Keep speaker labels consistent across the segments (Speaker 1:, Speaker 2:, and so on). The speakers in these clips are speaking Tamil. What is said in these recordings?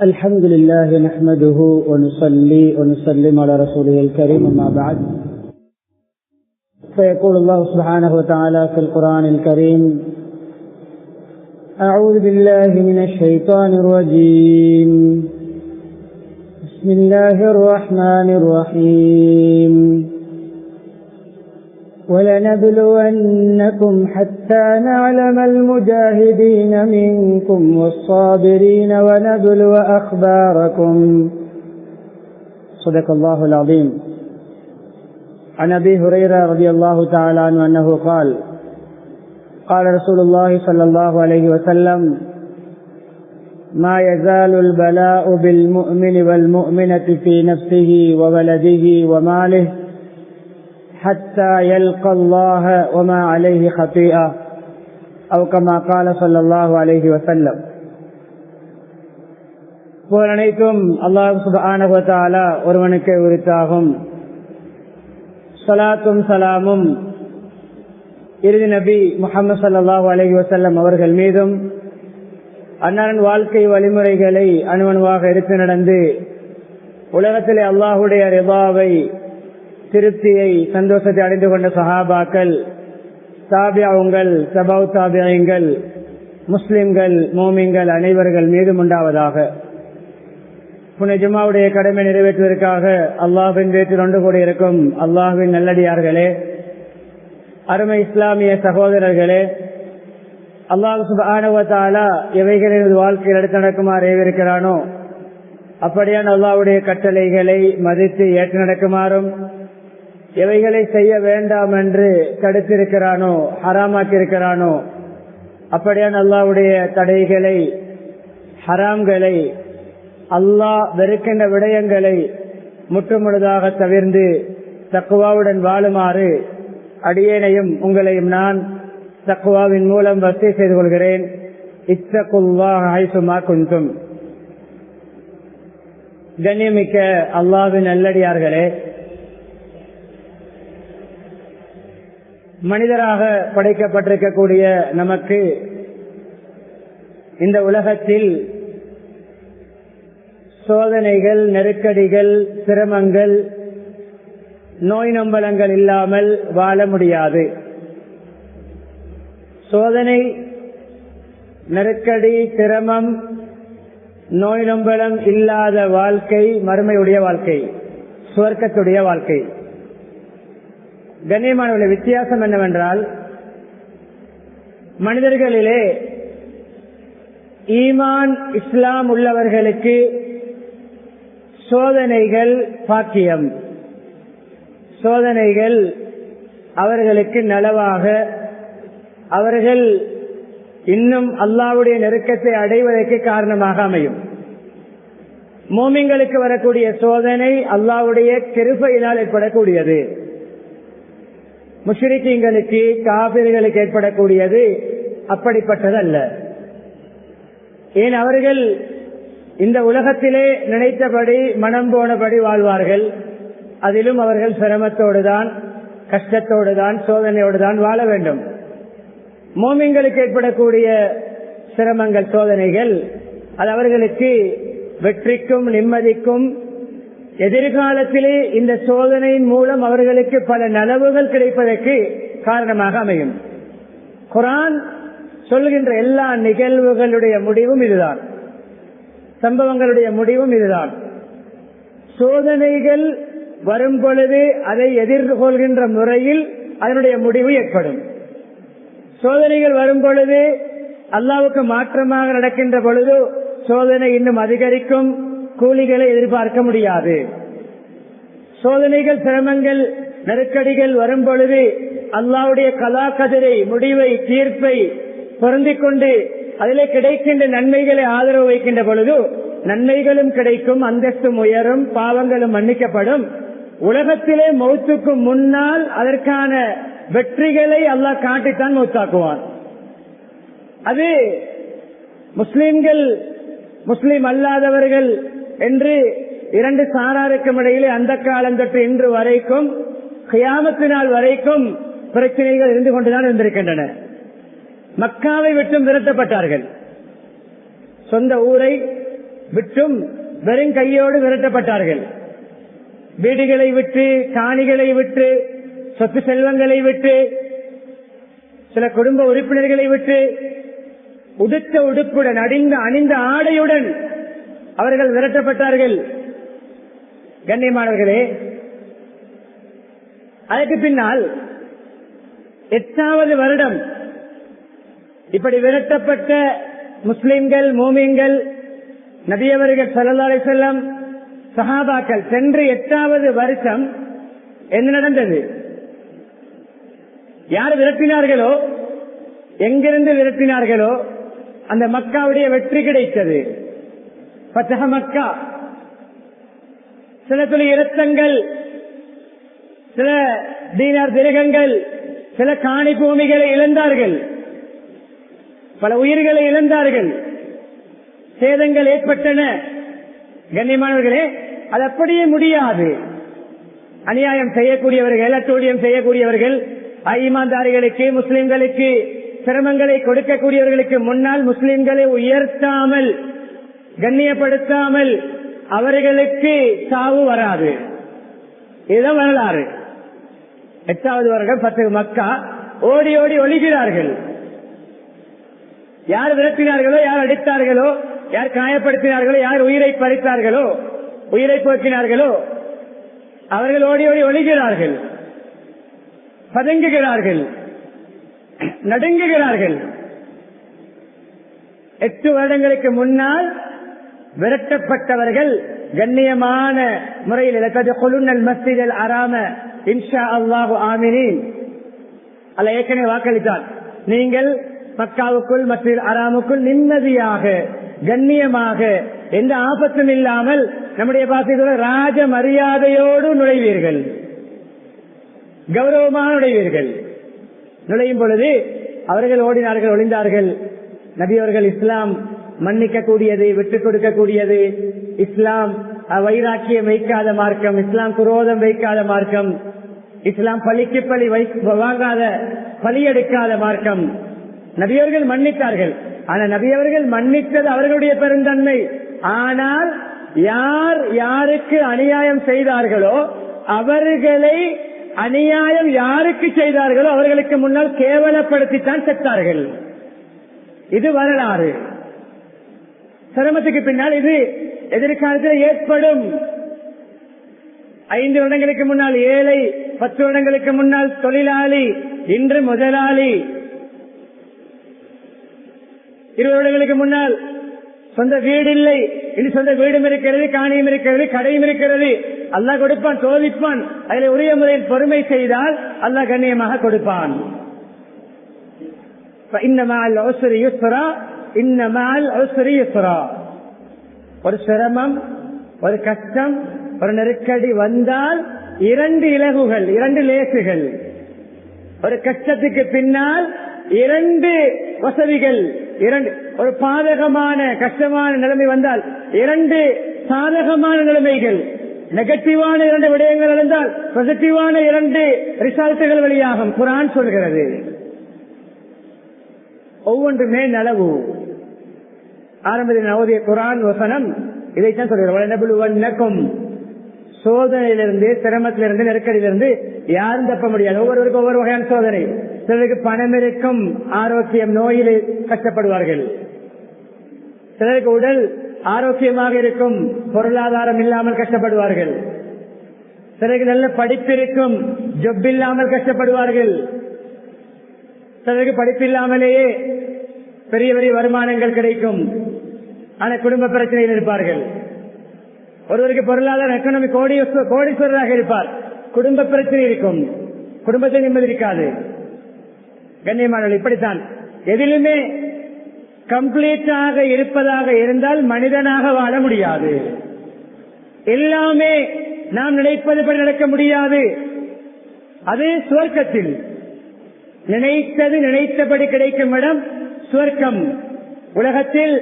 Speaker 1: الحمد لله نحمده ونصلي ونسلم على رسوله الكريم أما بعد فيقول الله سبحانه وتعالى في القرآن الكريم أعوذ بالله من الشيطان الرجيم بسم الله الرحمن الرحيم وَلَنَبْلُوَنَّكُمْ حَتَّى نَعْلَمَ الْمُجَاهِدِينَ مِنكُمْ وَالصَّابِرِينَ وَنَبْلُوَ أَخْبَارَكُمْ صدق الله العظيم. عن أبي هريرة رضي الله تعالى عنه أنه قال قال رسول الله صلى الله عليه وسلم ما يزال البلاء بالمؤمن والمؤمنة في نفسه وولده وماله حتى يلقى الله وما عليه خطيئة أو كما قال صلى الله عليه وسلم. புகழனைத்தும் அல்லாஹ் சுப்ஹானஹு வ தஆலா ஒருவனுக்கே உரித்தாகும். ஸலாத்தும் ஸலாமும் இறுதி நபி முஹம்மது ஸல்லல்லாஹு அலைஹி வஸல்லம் அவர்கள் மீதும் அன்னாரின் வாழ்க்கை வழிமுறைகளை அணுவணுவாக எடுத்து நடந்து உலகத்திலே அல்லாஹுடைய ரிதாவை திருப்தியை சந்தோஷத்தை அடைந்து கொண்ட சஹாபாக்கள், தாபியங்கள், தபவு தாபியங்கள், முஸ்லிம்கள், மோமின்கள் அனைவர்கள் மீதும் உண்டாவதாக. புனித ஜும்மாவுடைய கடமை நிறைவேற்றுவதற்காக அல்லாஹ்வின் வீட்டில் ஒன்று கூடியிருக்கும் அல்லாஹ்வின் நல்லடியார்களே, அருமை இஸ்லாமிய சகோதரர்களே, அல்லாஹ் சுப்ஹானஹு வ தஆலா எவைகளின் வாழ்க்கையில் எடுத்து நடக்குமாறு ஏவிருக்கிறானோ அப்படியான அல்லாஹ்வுடைய கட்டளைகளை மதித்து ஏற்று நடக்குமாறும், எவைகளை செய்ய வேண்டாம் என்று தடுத்திருக்கிறானோ ஹராமாக்கி இருக்கிறானோ அப்படியான அல்லாஹ்வுடைய தடைகளை ஹராம்களை அல்லாஹ் வெறுக்கின்ற விடயங்களை முற்றுமுழுதாக தவிர்ந்து தக்வாவுடன் வாழுமாறு அடியேனையும் உங்களையும் நான் தக்வாவின் மூலம் வசிய செய்து கொள்கிறேன். இத்தகுல்லாஹ ஹைசுமா குன்தும். கண்ணியமிக்க அல்லாஹ்வின் நல்லடியார்களே, மனிதராக படைக்கப்பட்டிருக்கக்கூடிய நமக்கு இந்த உலகத்தில் சோதனைகள், நெருக்கடிகள், சிரமங்கள், நோய் நொம்பலங்கள் இல்லாமல் வாழ முடியாது. சோதனை, நெருக்கடி, சிரமம், நோய் நொம்பலம் இல்லாத வாழ்க்கை மறுமையுடைய வாழ்க்கை, சுவர்க்கத்துடைய வாழ்க்கை. கண்ணியமானவர்களே, வித்தியாசம் என்னவென்றால், மனிதர்களிலே ஈமான் இஸ்லாம் உள்ளவர்களுக்கு சோதனைகள் பாக்கியம், சோதனைகள் அவர்களுக்கு நலவாக, அவர்கள் இன்னும் அல்லாஹ்வுடைய நெருக்கத்தை அடைவதற்கு காரணமாக அமையும். மோமின்களுக்கு வரக்கூடிய சோதனை அல்லாஹ்வுடைய கிருபையினால் ஏற்படக்கூடியது. முஷ்ரிக்கீங்களுக்கு, காபிர்களுக்கு ஏற்படக்கூடியது அப்படிப்பட்டதல்ல. ஏன் அவர்கள் இந்த உலகத்திலே நினைத்தபடி மனம் போனபடி வாழ்வார்கள். அதிலும் அவர்கள் சிரமத்தோடுதான், கஷ்டத்தோடுதான், சோதனையோடுதான் வாழ வேண்டும். மோமின்களுக்கு ஏற்படக்கூடிய சிரமங்கள், சோதனைகள், அது அவர்களுக்கு வெற்றிக்கும் நிம்மதிக்கும், எதிர்காலத்திலே இந்த சோதனையின் மூலம் அவர்களுக்கு பல நலவுகள் கிடைப்பதற்கு காரணமாக அமையும். குர்ஆன் சொல்கின்ற எல்லா நிகழ்வுகளுடைய முடிவும் இதுதான், சம்பவங்களுடைய முடிவும் இதுதான். சோதனைகள் வரும் பொழுது அதை எதிர்கொள்கின்ற முறையில் அதனுடைய முடிவு ஏற்படும். சோதனைகள் வரும் பொழுது அல்லாஹ்வுக்கு மாற்றமாக நடக்கின்ற பொழுது சோதனை இன்னும் அதிகரிக்கும், கூலிகளை எதிர்பார்க்க முடியாது. சோதனைகள், சிரமங்கள், நெருக்கடிகள் வரும் பொழுது அல்லாஹ்வுடைய கலா கதிரை, முடிவை, தீர்ப்பை பொருந்திக் கொண்டு அதிலே கிடைக்கின்ற நன்மைகளை ஆதரவு வைக்கின்ற பொழுது நன்மைகளும் கிடைக்கும், அந்தஸ்தும் உயரும், பாவங்களும் மன்னிக்கப்படும். உலகத்திலே மௌத்துக்கு முன்னால் அதற்கான வெற்றிகளை அல்லாஹ் காட்டித்தான் மௌத்தாக்குவான். அது முஸ்லிம்கள், முஸ்லிம் அல்லாதவர்கள் என்று இரண்டு சாராருக்கும் இடையிலே அந்த காலம் தொட்டு இன்று வரைக்கும், கியாமத்து நாள் வரைக்கும் பிரச்சனைகள் இருந்து கொண்டுதான் இருந்திருக்கின்றன. மக்காவை விட்டும் விரட்டப்பட்டார்கள். சொந்த ஊரை, விட்டும் வெறும் கையோடு விரட்டப்பட்டார்கள். வீடுகளை விட்டு, காணிகளை விட்டு, சொத்து செல்வங்களை விட்டு, சில குடும்ப உறுப்பினர்களை விட்டு, உடுத்த உடுப்புடன் அணிந்த ஆடையுடன் அவர்கள் விரட்டப்பட்டார்கள். கண்ணியமானவர்களே, அதற்கு பின்னால் 8வது வருடம் இப்படி விரட்டப்பட்ட முஸ்லிம்கள், மோமின்கள், நபியவர்கள் ஸல்லல்லாஹு அலைஹி வஸல்லம், சஹாபாக்கள் சென்று 8வது வருஷம் என்ன நடந்தது? யார் விரட்டினார்களோ, எங்கிருந்து விரட்டினார்களோ அந்த மக்காவுடைய வெற்றி கிடைத்தது. ஃபத்ஹ மக்கா. சில துளி இரத்தங்கள், சில தீனார் திரகங்கள், சில காணி பூமிகளை இழந்தார்கள், பல உயிர்களை இழந்தார்கள், சேதங்கள் ஏற்பட்டன. கண்ணியமானவர்களே, அது அப்படியே முடியாது. அநியாயம் செய்யக்கூடியவர்கள், அட்டூழியம் செய்யக்கூடியவர்கள், ஈமான்தாரிகளுக்கு, முஸ்லிம்களுக்கு சிரமங்களை கொடுக்கக்கூடியவர்களுக்கு முன்னால் முஸ்லிம்களை உயர்த்தாமல், கண்ணியப்படுத்தாமல் அவர்களுக்கு சாவு வராது. இதுதான் வரலாறு. 8வது வருடம் ஃபத்ஹ் மக்கா. ஓடி ஓடி ஒளிகிறார்கள். யார் விரட்டினார்களோ, யார் அடித்தார்களோ, யார் காயப்படுத்தினார்களோ, யார் உயிரை பறித்தார்களோ, உயிரை போக்கினார்களோ அவர்கள் ஓடி ஓடி ஒளிகிறார்கள், பதுங்குகிறார்கள், நடுங்குகிறார்கள். 8 வருடங்களுக்கு முன்னால் விரட்டப்பட்டவர்கள் கண்ணியமான முறையில் மஸ்ஜிதல் ஹராம இன்ஷா அல்லாஹு ஆமினீன் அல்ல ஏற்கனவே வாக்களித்தார். நீங்கள் மக்காவுக்குள், மஸ்ஜித் ஹராமுக்குள் நிம்மதியாக, கண்ணியமாக, எந்த ஆபத்தும் இல்லாமல் நம்முடைய பாசையோட ராஜ மரியாதையோடு நுழைவீர்கள், கௌரவமாக நுழைவீர்கள். நுழையும் பொழுது அவர்கள் ஓடினார்கள், ஒளிந்தார்கள். நபி அவர்கள் இஸ்லாம் மன்னிக்க கூடியது, விட்டுக் கொடுக்க கூடியது, இஸ்லாம் வைராக்கியம் வைக்காத மார்க்கம், இஸ்லாம் குரோதம் வைக்காத மார்க்கம், இஸ்லாம் பழிக்கு பழி வாங்காத, பழியெடுக்காத மார்க்கம். நபியவர்கள் மன்னித்தார்கள். ஆனா நபியவர்கள் மன்னித்தது அவர்களுடைய பெருந்தன்மை. ஆனால் யார் யாருக்கு அநியாயம் செய்தார்களோ அவர்களை, அநியாயம் யாருக்கு செய்தார்களோ அவர்களுக்கு முன்னால் கேவலப்படுத்தித்தான் செத்தார்கள். இது வரலாறு. சிரமத்துக்கு பின்னால் இது எதிர்காலத்தில் ஏற்படும். 5 வருடங்களுக்கு முன்னால் ஏழை, 10 வருடங்களுக்கு முன்னால் தொழிலாளி, இன்று முதலாளி. 20 வருடங்களுக்கு முன்னால் சொந்த வீடு இல்லை, இனி சொந்த வீடும் இருக்கிறது, காணியும் இருக்கிறது, கடையும் இருக்கிறது. அல்லாஹ் கொடுப்பான், சோதிப்பான். அதில் உரிய முறையில் பொறுமை செய்தால் அல்லாஹ் கண்ணியமாக கொடுப்பான். ஒரு சிரமம், ஒரு கஷ்டம், ஒரு நெருக்கடி வந்தால் 2 இலகுகள், 2 லேசுகள். ஒரு கஷ்டத்துக்கு பின்னால் 2 வசதிகள், 2 ஒரு பாதகமான கஷ்டமான நிலைமை வந்தால் 2 சாதகமான நிலைமைகள், நெகட்டிவான 2 விடயங்கள் இருந்தால் பாசிட்டிவான 2 ரிசல்ட்டுகள் வெளியாகும். குர்ஆன் சொல்கிறது. ஒவ்வொன்றுமே நலவு. ஆரம்பத்தில் ஓதிய குர்ஆன் வசனம் இதைத்தான் சொல்கிறோம். சோதனையிலிருந்து, சிரமத்திலிருந்து, நெருக்கடியிலிருந்து யாரும் தப்ப முடியாது. ஒவ்வொருவருக்கும் ஒவ்வொரு வகையான சோதனை. சிலருக்கு பணம் இருக்கும், ஆரோக்கியம், நோயில் கஷ்டப்படுவார்கள். சிலருக்கு உடல் ஆரோக்கியமாக இருக்கும், பொருளாதாரம் இல்லாமல் கஷ்டப்படுவார்கள். சிலருக்கு நல்ல படிப்பு இருக்கும், ஜொப் இல்லாமல் கஷ்டப்படுவார்கள். சிலருக்கு படிப்பு இல்லாமலேயே பெரிய பெரிய வருமானங்கள் கிடைக்கும், ஆனா குடும்ப பிரச்சனையில் இருப்பார்கள். ஒருவருக்கு பொருளாதார எக்கனாமி கோடீஸ்வரராக இருப்பார், குடும்ப பிரச்சனை இருக்கும், குடும்பத்தை நிம்மதி இருக்காது. கண்ணியமானவர்கள், இப்படித்தான் எதிலுமே கம்ப்ளீட்டாக இருப்பதாக இருந்தால் மனிதனாக வாழ முடியாது. எல்லாமே நாம் நினைப்பதுபடி நடக்க முடியாது. அது சுவர்க்கத்தில் நினைத்தது நினைத்தபடி கிடைக்கும் இடம் சுவர்க்கம். உலகத்தில்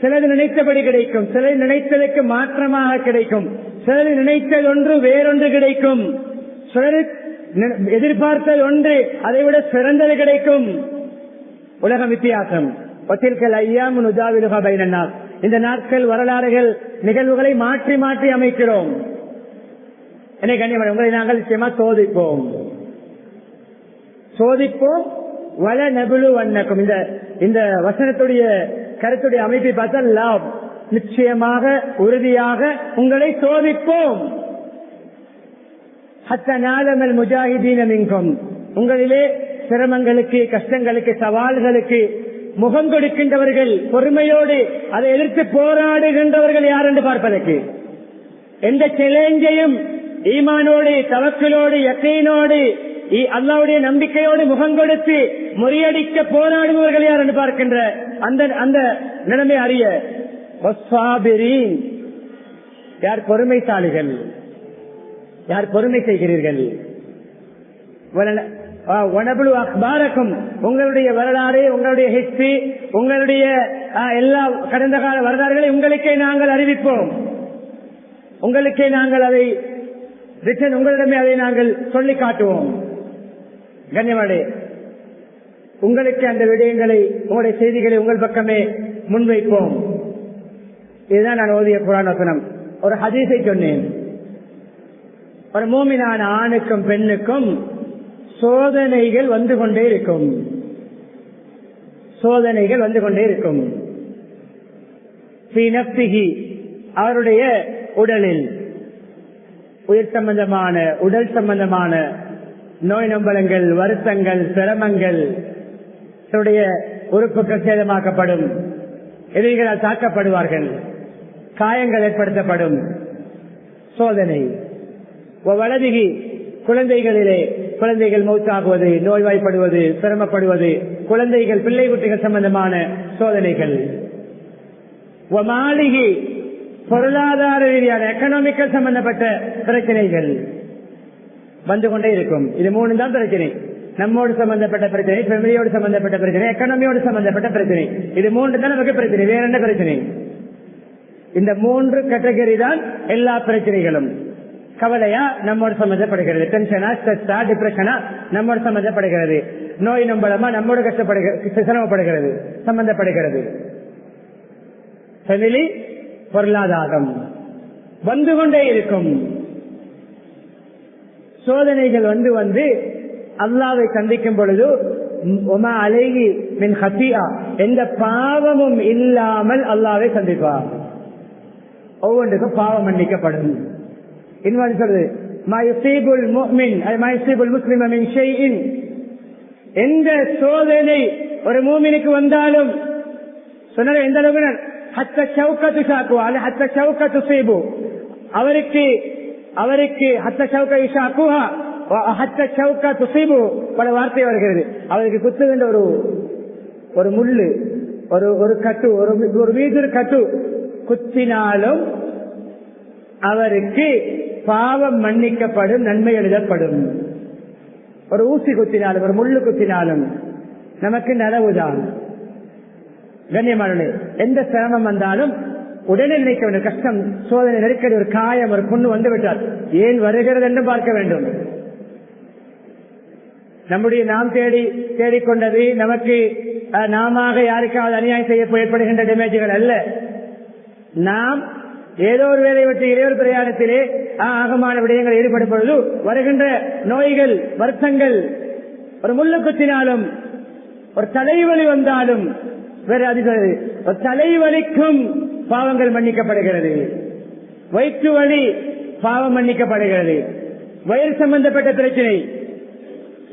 Speaker 1: சிலது நினைத்தபடி கிடைக்கும், சிலது நினைத்ததற்கு மாற்றமாக கிடைக்கும், சிலது நினைத்தது ஒன்று வேறொன்று கிடைக்கும், சிலர் எதிர்பார்த்தது ஒன்று அதை விட சிறந்தது கிடைக்கும். உலகம் வித்தியாசம். இந்த நாட்கள் வரலாறுகள் நிகழ்வுகளை மாற்றி மாற்றி அமைக்கிறோம். என்னை கண்ணியமான உங்களை நாங்கள் நிச்சயமா சோதிப்போம் வள நபுலு வண்ணக்கும். இந்த வசனத்துடைய கருத்துடைய அமைப்பை பார்த்தால் லாப், நிச்சயமாக உறுதியாக உங்களை சோதிப்போம். ஹத்தநாலமல் முஜாஹிதீன மின்கும், உங்களிலே சிரமங்களுக்கு, கஷ்டங்களுக்கு, சவால்களுக்கு முகம் கொடுக்கின்றவர்கள், பொறுமையோடு அதை எதிர்த்து போராடுகின்றவர்கள் யார் என்று பார்ப்பதற்கு, எந்த சேலஞ்சையும் ஈமானோடு, தவக்கலோடு, யக்கீனோடு, அல்லாஹ்வுடைய நம்பிக்கையோடு முகம் கொடுத்து முறியடிக்க போராடுபவர்கள் யார் என்று பார்க்கின்ற அந்த நிலைமை அறிய, யார் பொறுமைசாலிகள், யார் பொறுமை செய்கிறீர்கள். அக்பாரக்கும், உங்களுடைய வரலாறு, உங்களுடைய ஹிஸ்டரி, உங்களுடைய எல்லா கடந்த கால வரலாறுகளை உங்களுக்கே நாங்கள் அறிவிப்போம். உங்களுக்கே நாங்கள் அதை உங்களிடமே அதை நாங்கள் சொல்லி காட்டுவோம். கண்ணியமானே, உங்களுக்கு அந்த விடயங்களை, உங்களுடைய செய்திகளை உங்கள் பக்கமே முன்வைப்போம். இதுதான் நான் ஓதிய குர்ஆன் வசனம். ஒரு ஹதீஸை சொன்னேன். ஒரு மூமினான ஆணுக்கும் பெண்ணுக்கும் சோதனைகள் வந்து கொண்டே இருக்கும். சோதனைகள் வந்து கொண்டே இருக்கும். அவருடைய உடலில் உயிர் சம்பந்தமான, உடல் சம்பந்தமான நோய் நம்பலங்கள், வருத்தங்கள், சிரமங்கள், உறுப்புகள் சேதமாக்கப்படும், எதிரிகளால் தாக்கப்படுவார்கள், காயங்கள் ஏற்படுத்தப்படும். சோதனை வலதுகி, குழந்தைகளிலே குழந்தைகள் மௌத்தாகுவது, நோய்வாய்ப்படுவது, சிரமப்படுவது, குழந்தைகள், பிள்ளை குட்டிகள் சம்பந்தமான சோதனைகள். மாளிகை, பொருளாதார ரீதியான எக்கனாமிக்கல் சம்பந்தப்பட்ட பிரச்சனைகள் வந்து கொண்டே இருக்கும். இது 3 தான் பிரச்சனை. நம்மோடு சம்பந்தப்பட்ட பிரச்சனை, ஃபேமிலியோடு சம்பந்தப்பட்ட பிரச்சனை, எக்கனாமியோடு சம்பந்தப்பட்ட பிரச்சனை. இது 3 தான் நமக்கு பிரச்சனை. வேற என்ன பிரச்சனை? இந்த 3 கேட்டகரி தான் எல்லா பிரச்சனைகளும். கவலையா நம்மோடு சம்பந்தப்படுகிறது, டென்ஷனா, ஸ்ட்ரெஸ்ஸா, டிப்ரெஷனா நம்மோடு சம்பந்தப்படுகிறது, நோய் நம்பலமா நம்மோடு சிரமப்படுகிறது, சம்பந்தப்படுகிறது. ஃபேமிலி, பொருளாதாரம் வந்து கொண்டே இருக்கும். சோதனைகள் வந்து அல்லாஹ்வை சந்திக்கும் பொழுது அலைஹி மின் ஹத்தியா, எந்த பாவமும் இல்லாமல் அல்லாஹ்வை சந்திப்பார். ஒவ்வொன்றுக்கும் பாவம் மன்னிக்கப்படும். இன்னொரு சொல்றது, எந்த சோதனை ஒரு மூமினுக்கு வந்தாலும் சொன்ன எந்த அளவுக்கு அவருக்கு பல வார்த்தை வருகிறது. அவருக்கு குத்துகின்ற ஒரு முள்ளு, ஒரு கட்டு, ஒரு வீடு கட்டு குத்தினாலும் அவருக்கு பாவம் மன்னிக்கப்படும், நன்மை எழுதப்படும். ஒரு ஊசி குத்தினாலும், ஒரு முள்ளு குத்தினாலும் நமக்கு நனவுதான். கண்ணியமானே, எந்த சிரமம் வந்தாலும் உடனே நினைக்க வேண்டும். கஷ்டம், சோதனை, நெருக்கடி, ஒரு காயம், ஒரு புண்ணு வந்துவிட்டால் ஏன் வருகிறது என்று பார்க்க வேண்டும். நம்முடைய நாம் தேடிக்கொண்டது நமக்கு நாம யாருக்காவது அநியாயம் செய்ய ஏற்படுகின்ற டேமேஜ்கள் அல்ல. நாம் ஏதோ ஒரு வேலை விட்டு இளையோர் பிரயாணத்திலே ஆகமான விடயங்கள் ஈடுபடும் பொழுது வருகின்ற நோய்கள், வருத்தங்கள், ஒரு முள்ளு குத்தினாலும், ஒரு தலைவலி வந்தாலும், வேறு அதிகம் ஒரு தலைவலிக்கும் பாவங்கள் மன்னிக்கப்படுகிறது. வயிற்று வலி பாவம் மன்னிக்கப்படுகிறது. வயிறு சம்பந்தப்பட்ட பிரச்சனை,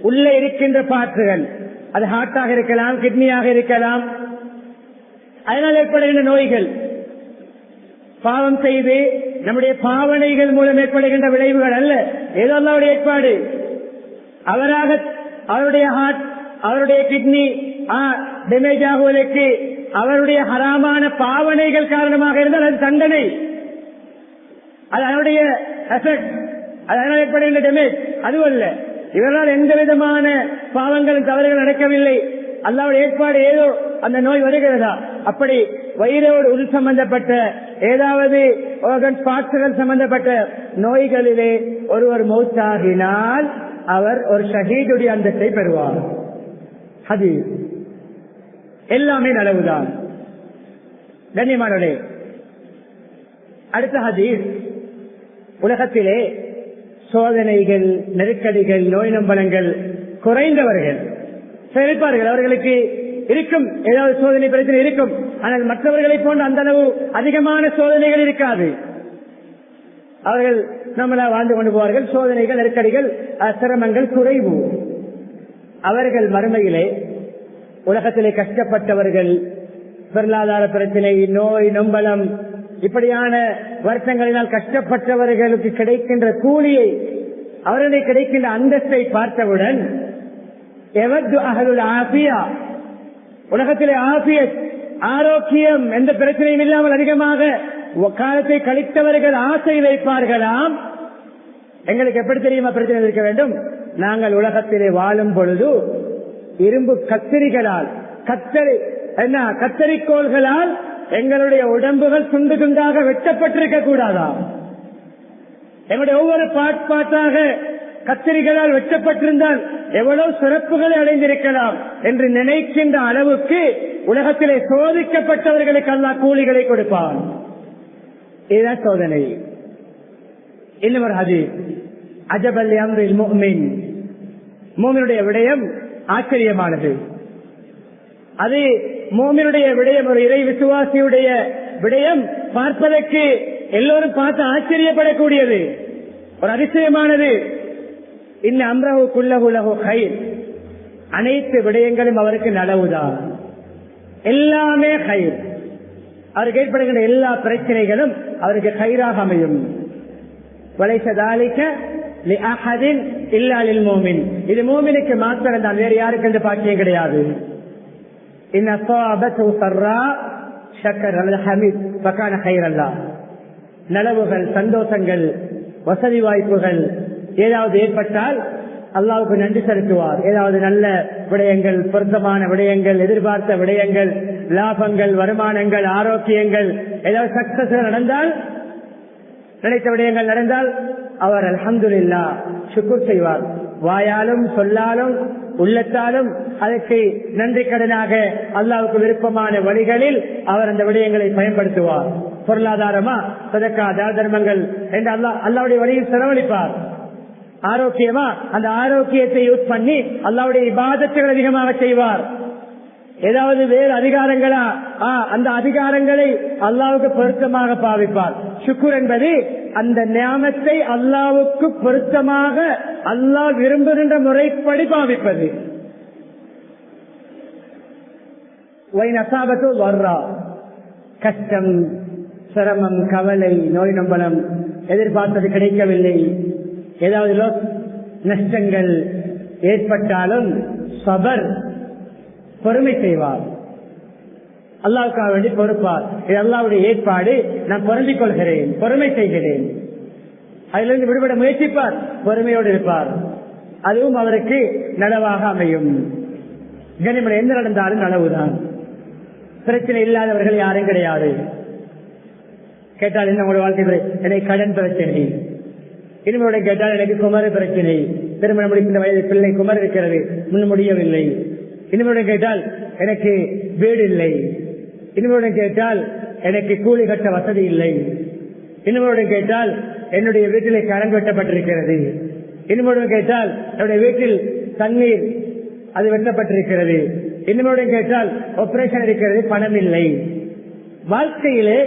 Speaker 1: உள்ளே இருக்கின்ற பாற்றுகள், அது ஹார்ட்டாக இருக்கலாம், கிட்னியாக இருக்கலாம், அதனால் ஏற்படுகின்ற நோய்கள், பாவம் செய்து நம்முடைய பாவனைகள் மூலம் ஏற்படுகின்ற விளைவுகள் அல்ல, ஏதோ அல்லாஹ்வுடைய ஏற்பாடு. அவருடைய ஹார்ட், அவருடைய கிட்னி டேமேஜ் ஆகுவதற்கு அவருடைய ஹராமான பாவனைகள் காரணமாக இருந்தால் அது தண்டனை, அது அவருடைய எஃபெக்ட், அதனால் ஏற்படுகின்ற டேமேஜ் அதுவல்ல. இவரால் எந்த விதமான பாவங்களும் தவறுகள் நடக்கவில்லை, அல்லாஹ்வுடைய ஏற்பாடு, ஏதோ அந்த நோய் வருகிறதா. அப்படி வயிறோடு உள் சம்பந்தப்பட்ட ஏதாவது பார்ட்ஸ்கள் சம்பந்தப்பட்ட நோய்களிலே ஒருவர் மௌத்தாகினால் அவர் ஒரு ஷஹீதுடைய அந்தத்தை பெறுவார். ஹதீஸ் எல்லாமே நலவுதான். கண்ணியமானவர்களே, அடுத்த ஹதீஸ், உலகத்திலே சோதனைகள், நெருக்கடிகள், நோய் நம்பலங்கள் குறைந்தவர்கள் இருப்பார்கள். அவர்களுக்கு இருக்கும், ஏதாவது சோதனை பிரச்சனை இருக்கும். ஆனால் மற்றவர்களை போன்ற அந்த அளவு அதிகமான சோதனைகள் இருக்காது. அவர்கள் நம்மள வாழ்ந்து கொண்டு போவார்கள். சோதனைகள், நெருக்கடிகள், சிரமங்கள் குறைவு. அவர்கள் மறுமையிலே உலகத்திலே கஷ்டப்பட்டவர்கள், பொருளாதார பிரச்சனை, நோய் நொம்பலம், இப்படியான வருத்தங்களினால் கஷ்டப்பட்டவர்களுக்கு கிடைக்கின்ற கூலியை, அவர்களுக்கு கிடைக்கின்ற அந்தஸ்தை பார்த்தவுடன் உலகத்திலே ஆபியத், ஆரோக்கியம், எந்த பிரச்சனையும் இல்லாமல் அதிகமாக காலத்தை கழித்தவர்கள் ஆசை வைப்பார்களாம். எங்களுக்கு எப்படி தெரியுமா பிரச்சனை இருக்க வேண்டும்? நாங்கள் உலகத்திலே வாழும் பொழுது இரும்பு கத்திரிகளால், கத்தரிக்கோள்களால் எங்களுடைய உடம்புகள் துண்டு துண்டாக வெட்டப்பட்டிருக்க கூடாதா? எங்களுடைய ஒவ்வொரு பாட்டாக கத்திரிகளால் வெட்டப்பட்டிருந்தால் எவ்வளவு சிறப்புகளை அடைந்திருக்கலாம் என்று நினைக்கின்ற அளவுக்கு உலகத்திலே சோதிக்கப்பட்டவர்களுக்கு அல்லாஹ் கூலிகளை கொடுப்பான். இதுதான் சோதனை. இன்னும் ஒரு ஹதீஸ், அஜபல் அம்ரில் முஃமின், முஃமினுடைய விடயம் ஆச்சரியமானது. அது முஃமினுடைய விடயம், ஒரு இறை விசுவாசியுடைய விடயம் பார்ப்பதற்கு எல்லோரும் பார்த்து ஆச்சரியப்படக்கூடியது, ஒரு அதிசயமானது. இன்ன அம்ரஹு குல்லஹு லஹு கைர், அனைத்து விடயங்களும் அவருக்கு நலவுதான், எல்லாமே கைர். அவருக்கு ஏற்படுகின்ற எல்லா பிரச்சனைகளும் அவருக்கு கைராக அமையும். வலைசதாலிக்க லிஅஹதின் இல்லா லில் முஃமின், இது முஃமினுக்கு மாத்திரம் தான், வேறு யாருக்கு இந்த பாக்கியம் கிடையாது. இன் அஸாபத்து ஸர்ரா ஷக்கர அல் ஹமீத் ஃபகான கைரல்லா, நலவுகள், சந்தோஷங்கள், வசதி வாய்ப்புகள் ஏதாவது ஏற்பட்டால் அல்லாஹ்வுக்கு நன்றி செலுத்துவார். ஏதாவது நல்ல விடயங்கள், பொருத்தமான விடயங்கள், எதிர்பார்த்த விடயங்கள், லாபங்கள், வருமானங்கள், ஆரோக்கியங்கள், ஏதாவது சக்சஸ் நடந்தால், நினைத்த விடயங்கள் நடந்தால் அவர் அல்ஹம்துலில்லாஹ் ஷுக்ர் செய்வார். வாயாலும் சொல்லாலும் உள்ளத்தாலும் அதற்கு நன்றி கடனாக அல்லாஹ்வுக்கு விருப்பமான வழிகளில் அவர் அந்த விடயங்களை பயன்படுத்துவார். பொருளாதாரமா, சதக்கா, தர்மங்கள் என்று அல்லாஹ்வுடைய வழியில் செலவழிப்பார். ஆரோக்கியமா, அந்த ஆரோக்கியத்தை யூஸ் பண்ணி அல்லாஹ்வுடைய இபாதத்துகள் அதிகமாக செய்வார். ஏதாவது வேறு அதிகாரங்களா, அந்த அதிகாரங்களை அல்லாஹ்வுக்கு பொருத்தமாக பாவிப்பார். ஷுக்ர் என்பது அந்த நியாமத்தை அல்லாஹ்வுக்கு பொருத்தமாக அல்லாஹ் விரும்புகின்ற முறைப்படி பாவிப்பது. கஷ்டம், சிரமம், கவலை, நோய் நம்பலம், எதிர்பார்த்தது கிடைக்கவில்லை, ஏதாவது நஷ்டங்கள் ஏற்பட்டாலும் சபர், பொறுமை செய்வார். அல்லாஹ்வுக்காக வேண்டி பொறுப்பார். இது அல்லாஹ்வுடைய ஏற்பாடு, நான் பொருந்திக் கொள்கிறேன், பொறுமை செய்கிறேன், அதிலிருந்து விடுபட முயற்சிப்பார், பொறுமையோடு இருப்பார். அதுவும் அவருக்கு நலவாக அமையும். கனிமனை எந்த நடந்தாலும் நலவுதான். பிரச்சனை இல்லாதவர்கள் யாரும் கிடையாது. கேட்டால் என்ன உங்களுடைய வாழ்க்கை? எனக்கு கடன் பிரச்சனை. இனிமேல் கேட்டால் எனக்கு குமர பிரச்சனை, திருமணம் முடிக்கின்ற வயது பிள்ளை குமர் இருக்கிறது, முன் முடியவில்லை. இனிமேல் கேட்டால் எனக்கு வீடு இல்லை. இனிமேல் கேட்டால் எனக்கு கூலி கட்ட வசதி இல்லை. இனிமேல் கேட்டால் என்னுடைய வீட்டிலே கரண்ட் வெட்டப்பட்டிருக்கிறது. இனிமேல் கேட்டால் என்னுடைய வீட்டில் தண்ணீர் அது வெட்டப்பட்டிருக்கிறது. இனிமேல் கேட்டால் ஆபரேஷன் இருக்கிறது, பணம் இல்லை. வாழ்க்கையிலே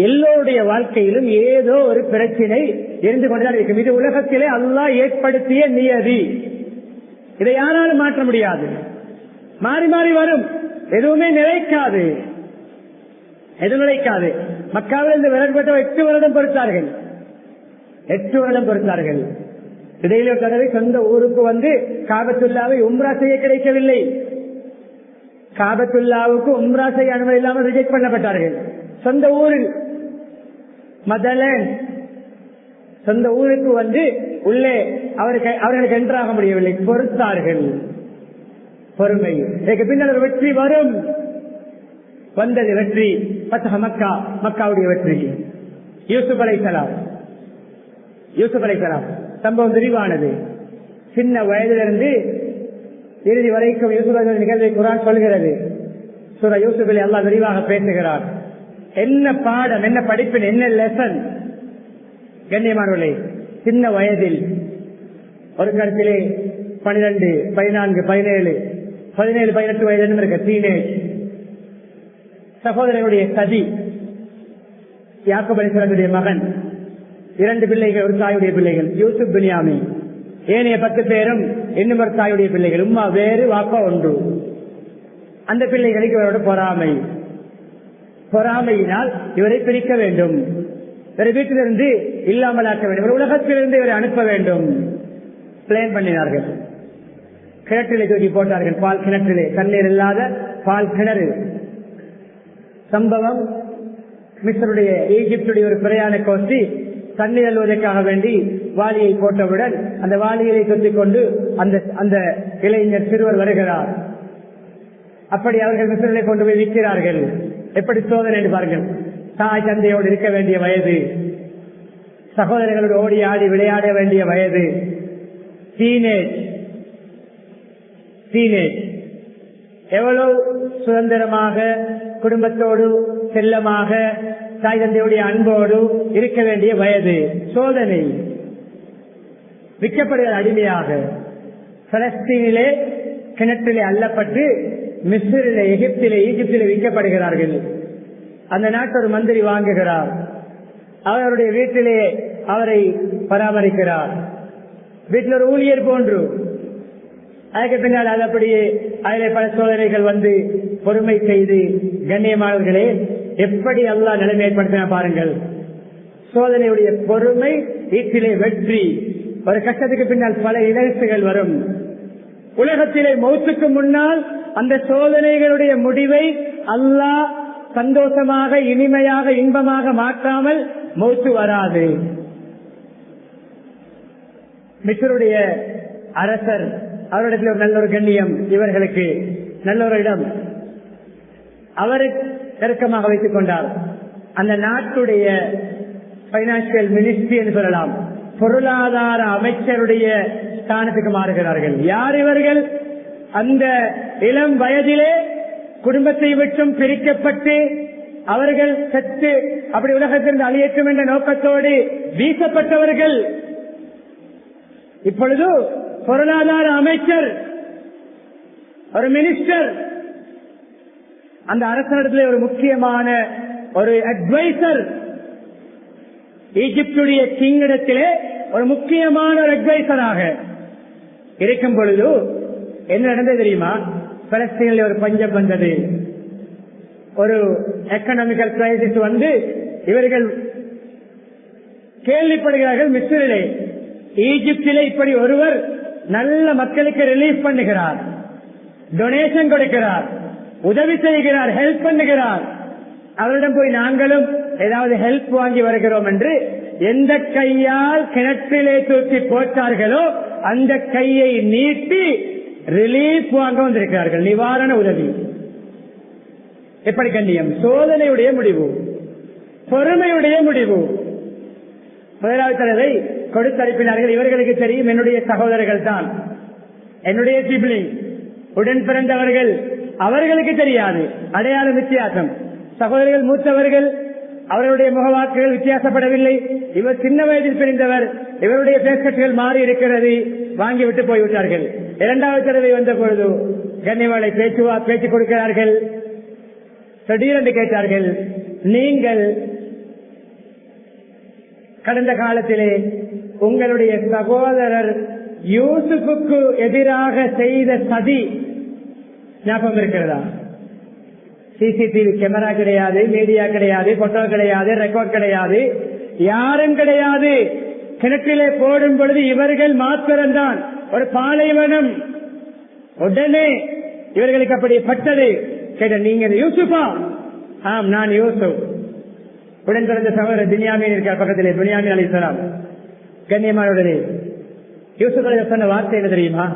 Speaker 1: எல்லோருடைய வாழ்க்கையிலும் ஏதோ ஒரு பிரச்சனை இருந்து கொண்டுதான் இருக்கும். இது உலகத்திலே அல்லாஹ் ஏற்படுத்திய நியதி. இதை யாராலும் மாற்ற முடியாது. மாறி மாறி வரும், எதுவுமே நிலைக்காது, எதுவும் நிலைக்காது. மக்காவில் இருந்து விலகப்பட்ட 8 வருடம் பொறுத்தார்கள். 8 வருடம் பொறுத்தார்கள். இடையில தடவை சொந்த ஊருக்கு வந்து காபத்துல்லாவை உம்ரா செய்ய கிடைக்கவில்லை. காபத்துல்லாவுக்கு உம்ரா செய்ய அனுமதி இல்லாமல் ரிஜெக்ட் பண்ணப்பட்டார்கள். சொந்த ஊரில் மதலன், சொந்த ஊருக்கு வந்து உள்ளே அவர்களுக்கு என்றாக முடியவில்லை, பொறுத்தார்கள். பொறுமை. இதற்கு பின்னர் ஒரு வெற்றி வரும். வந்தது வெற்றி, பத்தஹ மக்கா, மக்காவுடைய வெற்றி. யூசுப் அலைஹிஸ்ஸலாம், யூசுப் அலைஹிஸ்ஸலாம் சம்பவம் விரிவானது. சின்ன வயதிலிருந்து இறுதி வரைக்கும் யூசுப் நிகழ்வை குர்ஆன் சொல்கிறது. சூரா யூசுஃபிலே அல்லாஹ் விரிவாக பேசுகிறார். என்ன பாடம், என்ன படிப்பின், என்ன லெசன்? கண்ணியமானவர்களே, சின்ன வயதில் ஒரு கருத்திலே 12, 14, 17, 18 வயது இருக்க டீனேஜ் சகோதரனுடைய சதி. யாக்கூப் அலைஹிஸ்ஸலாமுடைய மகன், 2 பிள்ளைகள், ஒரு தாயுடைய பிள்ளைகள், யூசுப் பின்யாமீன். ஏனைய 10 பேரும் இன்னும் ஒரு தாயுடைய பிள்ளைகள். உம்மா வேறு, வாப்பா ஒன்று. அந்த பிள்ளைகளுக்கு இவரோட பொறாமையினால் இவரை பிரிக்க வேண்டும், இவரை வீட்டிலிருந்து இல்லாமலாக்க வேண்டும், இவர் உலகத்திலிருந்து இவரை அனுப்ப வேண்டும் பிளான் பண்ணினார்கள். கிணற்றிலே தூக்கி போட்டார்கள். பால் கிணற்றிலே, தண்ணீர் இல்லாத பால் கிணறு. சம்பவம் மிஸ்ருடைய, ஈஜிப்டுடைய ஒரு பிரயாண கோஷ்டி தண்ணீர் அல்வதற்காக வேண்டி வாளியை போட்டவுடன் அந்த வாளியை தொத்திக் கொண்டு அந்த இளைஞர் சிறுவர் வருகிறார். அப்படி அவர்கள் மிஸ்ரிலே கொண்டு போய் விற்கிறார்கள். எப்படி சோதனை என்று பாருங்கள். தாய் தந்தையோடு இருக்க வேண்டிய வயது, சகோதரர்களோடு ஓடி ஆடி விளையாட வேண்டிய வயது, டீனேஜ். எவ்வளவு சுதந்திரமாக குடும்பத்தோடு செல்லமாக தாய் தந்தையுடைய அன்போடு இருக்க வேண்டிய வயது. சோதனை, விற்கப்படுகிற அடிமையாக. பலஸ்தீனிலே கிணற்றிலே அள்ளப்பட்டு மிஸ்ரிலே, ஈஜிப்திலே விற்கப்படுகிறார்கள். அந்த நாட்டு ஒரு மந்திரி வாங்குகிறார். அவருடைய வீட்டிலே அவரை பராமரிக்கிறார். வீட்டில் ஒரு ஊழியர் போன்று. அதுக்கு பின்னால் அது அப்படியே அதிலே பல சோதனைகள் வந்து பொறுமை செய்து, கண்ணியமானவர்களே, எப்படி அல்லாஹ் நிலைமை ஏற்படுத்தின பாருங்கள். சோதனையுடைய பொறுமை, வீட்டிலே வெற்றி. ஒரு கஷ்டத்துக்கு பின்னால் பல இலசுகள் வரும். உலகத்திலே மௌத்துக்கு முன்னால் அந்த சோதனைகளுடைய முடிவை அல்லாஹ் சந்தோஷமாக, இனிமையாக, இன்பமாக மாற்றாமல் மௌத்து வராது. மிஸ்ருடைய அரசர், அவரிடத்தில் ஒரு நல்ல ஒரு கண்ணியம், இவர்களுக்கு நல்ல ஒரு இடம், அவரை நெருக்கமாக வைத்துக் கொண்டார். அந்த நாட்டுடைய பைனான்சியல் மினிஸ்ட்ரி என்று சொல்லலாம், பொருளாதார அமைச்சருடைய ஸ்தானத்துக்கு மாறுகிறார்கள். யார் இவர்கள்? அந்த இளம் வயதிலே குடும்பத்தை விட்டும் பிரிக்கப்பட்டு அவர்கள் சற்று அப்படி உலகத்திலிருந்து அழியற்றும் என்ற நோக்கத்தோடு வீசப்பட்டவர்கள். இப்பொழுது பொருளாதார அமைச்சர், ஒரு மினிஸ்டர், அந்த அரசனிடத்தில் ஒரு முக்கியமான ஒரு அட்வைசர், ஈஜிப்டுடைய கிங்கிடத்திலே ஒரு முக்கியமான ஒரு அட்வைசராக இருக்கும் பொழுது என்ன நடந்தது தெரியுமா? பலஸ்தீனில் ஒரு பஞ்சம் வந்தது, ஒரு எக்கனாமிக்கல் கிரைசிஸ் வந்து இவர்கள் கேள்விப்படுகிறார்கள். மிஸ்ரிலே, ஈஜிப்திலே இப்படி ஒருவர் நல்ல மக்களுக்கு ரிலீஃப் பண்ணுகிறார், டொனேஷன் கொடுக்கிறார், உதவி செய்கிறார், ஹெல்ப் பண்ணுகிறார். அவரிடம் போய் நாங்களும் ஏதாவது ஹெல்ப் வாங்கி வருகிறோம் என்று எந்த கையால் கிணற்றிலே தூக்கி போட்டார்களோ அந்த கையை நீட்டி ரிலீஃப் வாங்க வந்திருக்கிறார்கள், நிவாரண உதவி. எப்படி கண்ணியம்! சோதனையுடைய முடிவு, பொறுமையுடைய முடிவு. முதலாவது தடவை கொடுத்தனுப்பினார்கள். இவர்களுக்கு தெரியும் என்னுடைய சகோதரர்கள் தான், என்னுடைய சிப்ளிங், உடன் பிறந்தவர்கள். அவர்களுக்கு தெரியாது, அடையாள வித்தியாசம். சகோதரர்கள் மூத்தவர்கள், அவர்களுடைய முகவாக்குகள் வித்தியாசப்படவில்லை. இவர் சின்ன வயதில் பிரிந்தவர், இவருடைய பேஸ்கட்டுகள் மாறி இருக்கிறது, வாங்கிவிட்டு போய்விட்டார்கள். இரண்டாவது தடவை வந்த பொழுது கண்ணியவாளை பேச்சு கொடுக்கிறார்கள். திடீரென்று கேட்டார்கள், நீங்கள் கடந்த காலத்திலே உங்களுடைய சகோதரர் யூசுஃபுக்கு எதிராக செய்த சதி ஞாபகம் இருக்கிறதா? சிசிடிவி கேமரா கிடையாது, மீடியா கிடையாது, போட்டோ கிடையாது, ரெக்கார்ட் கிடையாது, யாரும் கிடையாது. கிணற்றிலே போடும் பொழுது இவர்கள் மாத்திரம்தான், ஒரு பாலைவனம். உடனே இவர்களுக்கு அப்படி பட்டது. கேட்ட, நீங்க யூசுஃபா? ஆம், நான் யூசுப். உடன் பிறந்த சகோதரர் பின்யாமீன் இருக்கார் பக்கத்திலே, பின்யாமீன் அலைஹிஸ்ஸலாம். கண்ணியமானவர்களே, யூசுப் அலைஹிஸ்ஸலாம் சொன்ன வார்த்தை என்ன தெரியுமா?